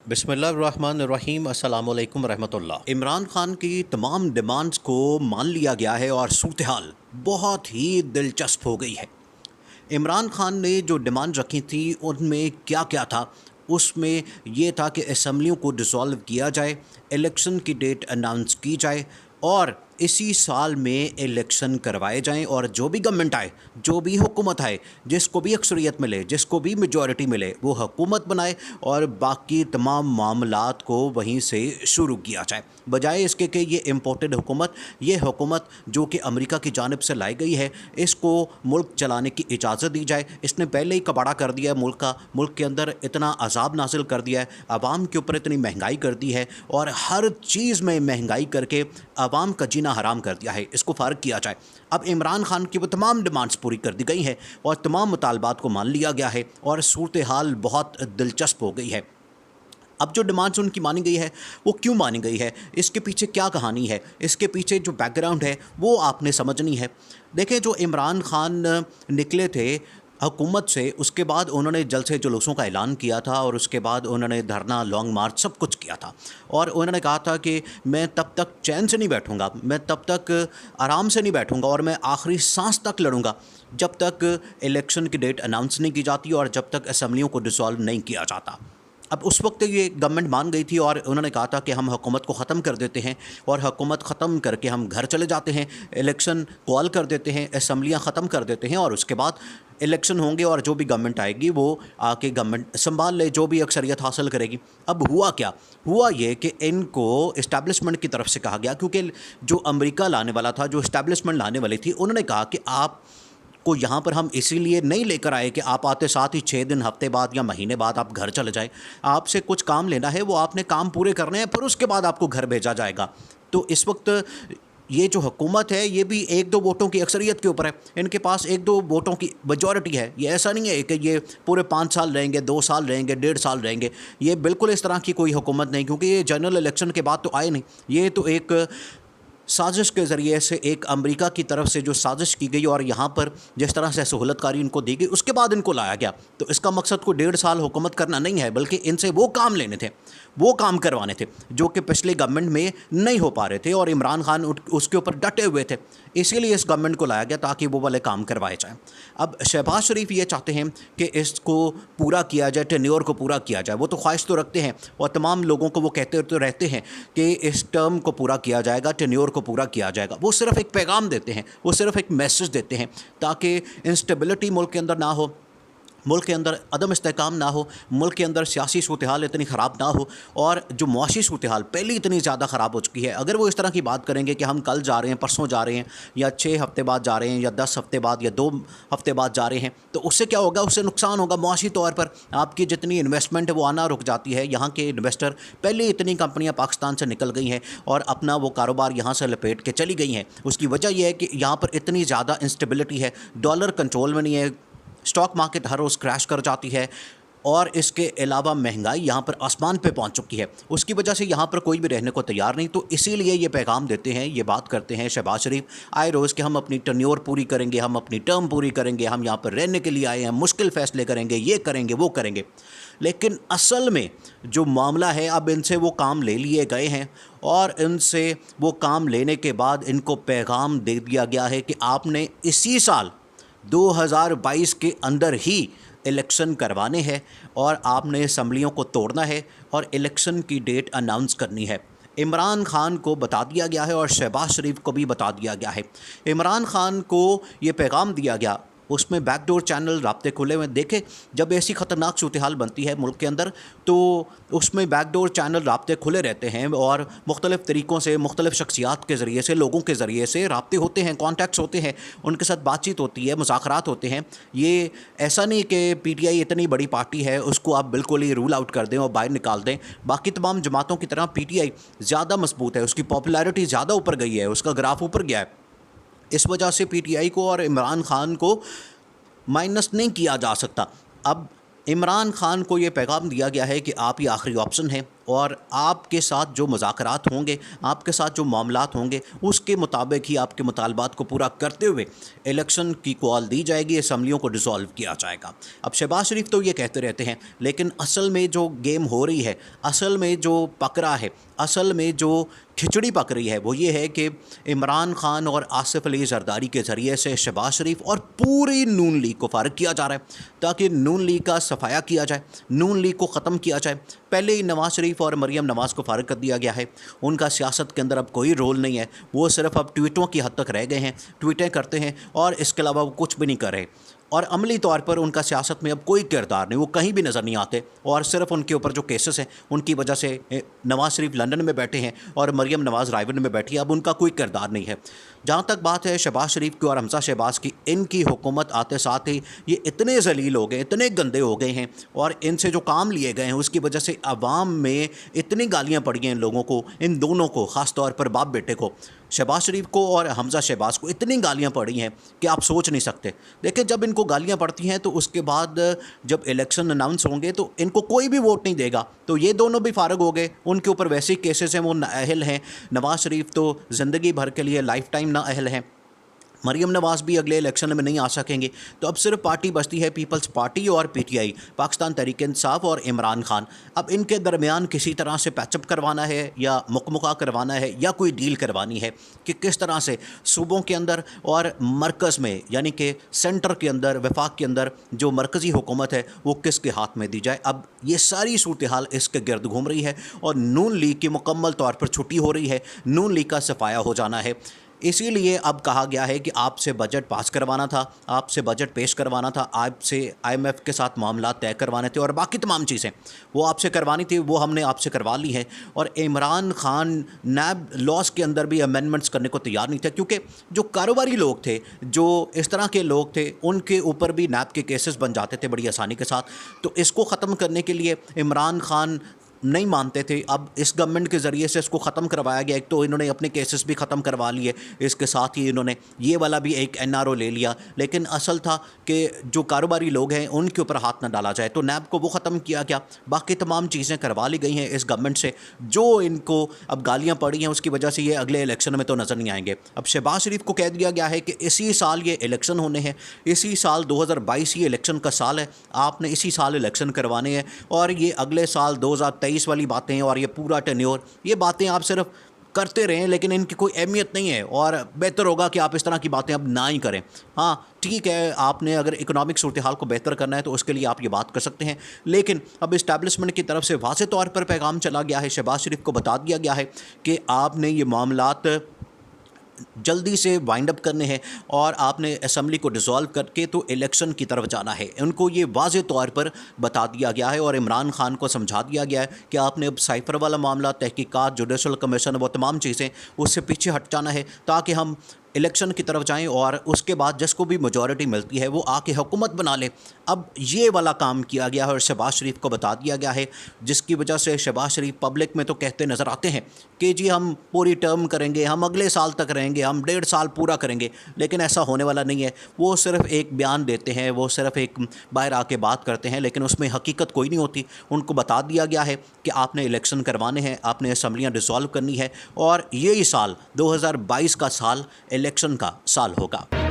बिस्मिल्लाहिर्रहमानिर्रहीम अस्सलाम वालेकुम रहमतुल्लाह। इमरान खान की तमाम डिमांड्स को मान लिया गया है और सूरत हाल बहुत ही दिलचस्प हो गई है। इमरान खान ने जो डिमांड रखी थी उनमें क्या क्या था? उसमें ये था कि असम्बलियों को डिसॉल्व किया जाए, इलेक्शन की डेट अनाउंस की जाए और इसी साल में इलेक्शन करवाए जाएं और जो भी गवर्नमेंट आए, जो भी हुकूमत आए, जिसको भी अक्सरियत मिले, जिसको भी मेजॉरिटी मिले, वो हुकूमत बनाए और बाकी तमाम मामलात को वहीं से शुरू किया जाए, बजाय इसके कि ये इम्पोर्टेड हुकूमत, ये हुकूमत जो कि अमेरिका की जानिब से लाई गई है, इसको मुल्क चलाने की इजाज़त दी जाए। इसने पहले ही कबाड़ा कर दिया है मुल्क का, मुल्क के अंदर इतना अजाब नाजिल कर दिया है, आवाम के ऊपर इतनी महंगाई कर दी है और हर चीज़ में महंगाई करके आवाम का जीना हराम कर दिया है। इसको फ़ारग किया जाए। अब इमरान खान की वो तमाम डिमांड्स पूरी कर दी गई हैं और तमाम मुतालबात को मान लिया गया है और सूरत हाल बहुत दिलचस्प हो गई है। अब जो डिमांड्स उनकी मानी गई है वो क्यों मानी गई है, इसके पीछे क्या कहानी है, इसके पीछे जो बैकग्राउंड है वो आपने समझनी है। देखें, जो इमरान खान निकले थे हुकूमत से, उसके बाद उन्होंने जलसे जुलूसों का ऐलान किया था और उसके बाद उन्होंने धरना, लॉन्ग मार्च सब कुछ किया था और उन्होंने कहा था कि मैं तब तक चैन से नहीं बैठूंगा, मैं तब तक आराम से नहीं बैठूंगा और मैं आखिरी सांस तक लड़ूंगा जब तक इलेक्शन की डेट अनाउंस नहीं की जाती और जब तक असम्बलियों को डिसॉल्व नहीं किया जाता। अब उस वक्त ये गवर्नमेंट मान गई थी और उन्होंने कहा था कि हम हुकूमत को ख़त्म कर देते हैं और हुकूमत ख़त्म करके हम घर चले जाते हैं, इलेक्शन कॉल कर देते हैं, असम्बलियाँ ख़त्म कर देते हैं और उसके बाद इलेक्शन होंगे और जो भी गवर्नमेंट आएगी वो आके गवर्नमेंट संभाल ले, जो भी अक्सरियत हासिल करेगी। अब हुआ क्या? हुआ ये कि इनको इस्टेब्लिशमेंट की तरफ से कहा गया, क्योंकि जो अमेरिका लाने वाला था, जो इस्टेब्लिशमेंट लाने वाली थी, उन्होंने कहा कि आप को यहाँ पर हम इसीलिए नहीं लेकर आए कि आप आते साथ ही 6 दिन, हफ्ते बाद या महीने बाद आप घर चले जाएं। आपसे कुछ काम लेना है, वो आपने काम पूरे करने हैं, फिर उसके बाद आपको घर भेजा जाएगा। तो इस वक्त ये जो हुकूमत है ये भी 1-2 वोटों की अक्सरियत के ऊपर है, इनके पास 1-2 वोटों की मेजॉरिटी है। ये ऐसा नहीं है कि ये पूरे 5 साल रहेंगे, 2 साल रहेंगे, 1.5 साल रहेंगे। ये बिल्कुल इस तरह की कोई हुकूमत नहीं, क्योंकि ये जनरल इलेक्शन के बाद तो आए नहीं। ये तो एक साजिश के ज़रिए से, एक अमेरिका की तरफ से जो साजिश की गई और यहाँ पर जिस तरह से सहूलतकारी इनको दी गई, उसके बाद इनको लाया गया। तो इसका मकसद को 1.5 साल हुकूमत करना नहीं है, बल्कि इनसे वो काम लेने थे, वो काम करवाने थे जो कि पिछले गवर्नमेंट में नहीं हो पा रहे थे और इमरान खान उसके ऊपर डटे हुए थे। इसीलिए इस गवर्नमेंट को लाया गया ताकि वो वाले काम करवाए जाएँ। अब शहबाज शरीफ ये चाहते हैं कि इसको पूरा किया जाए, टेन्योर को पूरा किया जाए। वो तो ख्वाहिश तो रखते हैं और तमाम लोगों को वो कहते तो रहते हैं कि इस टर्म को पूरा किया जाएगा, टेन्योर को पूरा किया जाएगा। वो सिर्फ एक पैगाम देते हैं, वो सिर्फ एक मैसेज देते हैं ताकि इंस्टेबिलिटी मुल्क के अंदर ना हो, मुल्क के अंदर अदम इस्तेहकाम ना हो, मुल्क के अंदर सियासी सूरत हाल इतनी ख़राब ना हो और जो मुआशी सूरत हाल पहले इतनी ज़्यादा ख़राब हो चुकी है। अगर वो इस तरह की बात करेंगे कि हम कल जा रहे हैं, परसों जा रहे हैं या 6 हफ्ते बाद जा रहे हैं या 10 हफ्ते बाद या 2 हफ्ते बाद जा रहे हैं, तो उससे क्या होगा? उससे नुकसान होगा मुआशी तौर पर। आपकी जितनी इन्वेस्टमेंट है वो आना रुक जाती है। यहाँ के इन्वेस्टर, पहले इतनी कंपनियाँ पाकिस्तान से निकल गई हैं और अपना वो कारोबार यहाँ से लपेट के चली गई हैं। उसकी वजह यह है कि यहाँ पर इतनी ज़्यादा इंस्टेबिलिटी है, डॉलर कंट्रोल में नहीं है, स्टॉक मार्केट हर रोज़ क्रैश कर जाती है और इसके अलावा महंगाई यहाँ पर आसमान पे पहुँच चुकी है। उसकी वजह से यहाँ पर कोई भी रहने को तैयार नहीं। तो इसीलिए ये पैगाम देते हैं, ये बात करते हैं शहबाज शरीफ आए रोज़ कि हम अपनी टर्न्योर पूरी करेंगे, हम अपनी टर्म पूरी करेंगे, हम यहाँ पर रहने के लिए आए हैं, मुश्किल फ़ैसले करेंगे, ये करेंगे, वो करेंगे। लेकिन असल में जो मामला है, अब इनसे वो काम ले लिए गए हैं और इनसे वो काम लेने के बाद इनको पैगाम दे दिया गया है कि आपने इसी साल 2022 के अंदर ही इलेक्शन करवाने हैं और आपने असम्बलियों को तोड़ना है और इलेक्शन की डेट अनाउंस करनी है। इमरान खान को बता दिया गया है और शहबाज शरीफ को भी बता दिया गया है। इमरान खान को ये पैगाम दिया गया, उसमें बैकडोर चैनल राब्ते खुले हुए। देखें, जब ऐसी ख़तरनाक सूरत हाल बनती है मुल्क के अंदर तो उसमें बैकडोर चैनल राब्ते खुले रहते हैं और मुख्तलिफ़ तरीक़ों से, मुख्तलिफ़ शख्सियात के ज़रिए से, लोगों के ज़रिए से राब्ते होते हैं, कॉन्टैक्ट्स होते हैं, उनके साथ बातचीत होती है, मुज़ाकरात होते हैं। ये ऐसा नहीं कि PTI इतनी बड़ी पार्टी है उसको आप बिल्कुल ही रूल आउट कर दें और बाहर निकाल दें। बाकी तमाम जमातों की तरह PTI ज़्यादा मजबूत है, उसकी पॉपुलैरिटी ज़्यादा ऊपर गई है, उसका ग्राफ ऊपर गया है। इस वजह से PTI को और इमरान खान को माइनस नहीं किया जा सकता। अब इमरान खान को ये पैगाम दिया गया है कि आप ही आखिरी ऑप्शन हैं, اور آپ کے ساتھ جو مذاکرات ہوں گے، آپ کے ساتھ جو معاملات ہوں گے، اس کے مطابق ہی آپ کے مطالبات کو پورا کرتے ہوئے الیکشن کی کال دی جائے گی، اسمبلیوں کو ڈیزالو کیا جائے گا۔ اب شہباز شریف تو یہ کہتے رہتے ہیں، لیکن اصل میں جو گیم ہو رہی ہے، اصل میں جو پکڑا ہے، اصل میں جو کھچڑی پک رہی ہے، وہ یہ ہے کہ عمران خان اور آصف علی زرداری کے ذریعے سے شہباز شریف اور پوری نون لیگ کو فارغ کیا جا رہا ہے، تاکہ نون لیگ کا صفایا کیا جائے، نون لیگ کو ختم کیا جائے۔ پہلے ہی نواز شریف اور مریم نواز کو فارغ کر دیا گیا ہے، ان کا سیاست کے اندر اب کوئی رول نہیں ہے، وہ صرف اب ٹویٹوں کی حد تک رہ گئے ہیں، ٹویٹیں کرتے ہیں اور اس کے علاوہ وہ کچھ بھی نہیں کر رہے، اور عملی طور پر ان کا سیاست میں اب کوئی کردار نہیں، وہ کہیں بھی نظر نہیں آتے، اور صرف ان کے اوپر جو کیسز ہیں ان کی وجہ سے نواز شریف لندن میں بیٹھے ہیں اور مریم نواز رائیون میں بیٹھی ہے، اب ان کا کوئی کردار نہیں ہے۔ جہاں تک بات ہے شہباز شریف کی اور حمزہ شہباز کی، ان کی حکومت آتے ساتھ ہی یہ اتنے ذلیل ہو گئے، اتنے گندے ہو گئے ہیں، اور ان سے جو کام لیے گئے ہیں اس کی وجہ سے عوام میں اتنی گالیاں پڑی ہیں ان لوگوں کو، ان دونوں کو، خاص طور پر باپ بیٹے کو، شہباز شریف کو اور حمزہ شہباز کو اتنی گالیاں پڑی ہیں کہ آپ سوچ نہیں سکتے۔ دیکھیں جب ان کو گالیاں پڑتی ہیں تو اس کے بعد جب الیکشن اناؤنس ہوں گے تو ان کو کوئی بھی ووٹ نہیں دے گا، تو یہ دونوں بھی فارغ ہو گئے، ان کے اوپر ویسے ہی کیسز ہیں، وہ نااہل ہیں۔ نواز شریف تو زندگی بھر کے لیے لائف ٹائم نااہل ہیں، مریم نواز بھی اگلے الیکشن میں نہیں آ سکیں گے، تو اب صرف پارٹی بچتی ہے پیپلز پارٹی اور P T I, Pakistan Tehreek Insaf اور عمران خان۔ اب ان کے درمیان کسی طرح سے پیچ اپ کروانا ہے یا مکمکا کروانا ہے یا کوئی ڈیل کروانی ہے کہ کس طرح سے صوبوں کے اندر اور مرکز میں، یعنی کہ سینٹر کے اندر، وفاق کے اندر جو مرکزی حکومت ہے وہ کس کے ہاتھ میں دی جائے۔ اب یہ ساری صورتحال اس کے گرد گھوم رہی ہے اور نون لیگ کی مکمل طور پر چھٹی ہو رہی ہے، نون لیگ کا صفایا ہو جانا ہے۔ اسی لیے اب کہا گیا ہے کہ آپ سے بجٹ پاس کروانا تھا، آپ سے بجٹ پیش کروانا تھا، آپ سے آئی ایم ایف کے ساتھ معاملات طے کروانے تھے، اور باقی تمام چیزیں وہ آپ سے کروانی تھی، وہ ہم نے آپ سے کروا لی ہیں۔ اور عمران خان نیب لاس کے اندر بھی امینڈمنٹس کرنے کو تیار نہیں تھے، کیونکہ جو کاروباری لوگ تھے، جو اس طرح کے لوگ تھے، ان کے اوپر بھی نیب کے کیسز بن جاتے تھے بڑی آسانی کے ساتھ۔ تو اس کو ختم کرنے کے لیے عمران خان نہیں مانتے تھے، اب اس گورنمنٹ کے ذریعے سے اس کو ختم کروایا گیا۔ ایک تو انہوں نے اپنے کیسز بھی ختم کروا لیے، اس کے ساتھ ہی انہوں نے یہ والا بھی ایک این آر او لے لیا، لیکن اصل تھا کہ جو کاروباری لوگ ہیں ان کے اوپر ہاتھ نہ ڈالا جائے، تو نیب کو وہ ختم کیا گیا۔ باقی تمام چیزیں کروا لی گئی ہیں اس گورنمنٹ سے، جو ان کو اب گالیاں پڑی ہیں اس کی وجہ سے یہ اگلے الیکشن میں تو نظر نہیں آئیں گے۔ اب شہباز شریف کو کہہ دیا گیا ہے کہ اسی سال یہ الیکشن ہونے ہیں، اسی سال 2022 یہ الیکشن کا سال ہے، آپ نے اسی سال الیکشن کروانے ہیں، اور یہ اگلے سال 2023 والی باتیں اور یہ پورا ٹینیور، یہ باتیں آپ صرف کرتے رہیں، لیکن ان کی کوئی اہمیت نہیں ہے، اور بہتر ہوگا کہ آپ اس طرح کی باتیں اب نہ ہی کریں۔ ہاں ٹھیک ہے، آپ نے اگر اکنامک صورتحال کو بہتر کرنا ہے تو اس کے لیے آپ یہ بات کر سکتے ہیں، لیکن اب اسٹیبلشمنٹ کی طرف سے واضح طور پر پیغام چلا گیا ہے، شہباز شریف کو بتا دیا گیا ہے کہ آپ نے یہ معاملات جلدی سے وائنڈ اپ کرنے ہیں، اور آپ نے اسمبلی کو ڈیزالو کر کے تو الیکشن کی طرف جانا ہے۔ ان کو یہ واضح طور پر بتا دیا گیا ہے، اور عمران خان کو سمجھا دیا گیا ہے کہ آپ نے اب سائفر والا معاملہ، تحقیقات، جوڈیشل کمیشن، وہ تمام چیزیں اس سے پیچھے ہٹ جانا ہے، تاکہ ہم الیکشن کی طرف جائیں، اور اس کے بعد جس کو بھی میجورٹی ملتی ہے وہ آ کے حکومت بنا لے۔ اب یہ والا کام کیا گیا ہے اور شہباز شریف کو بتا دیا گیا ہے، جس کی وجہ سے شہباز شریف پبلک میں تو کہتے نظر آتے ہیں کہ جی ہم پوری ٹرم کریں گے، ہم اگلے سال تک رہیں گے، ہم 1.5 سال پورا کریں گے، لیکن ایسا ہونے والا نہیں ہے۔ وہ صرف ایک بیان دیتے ہیں، وہ صرف ایک باہر آ کے بات کرتے ہیں، لیکن اس میں حقیقت کوئی نہیں ہوتی۔ ان کو بتا دیا گیا ہے کہ آپ نے الیکشن کروانے ہیں، آپ نے اسمبلیاں ڈیزالو کرنی ہے، اور یہی سال 2022 کا سال الیکشن کا سال ہوگا۔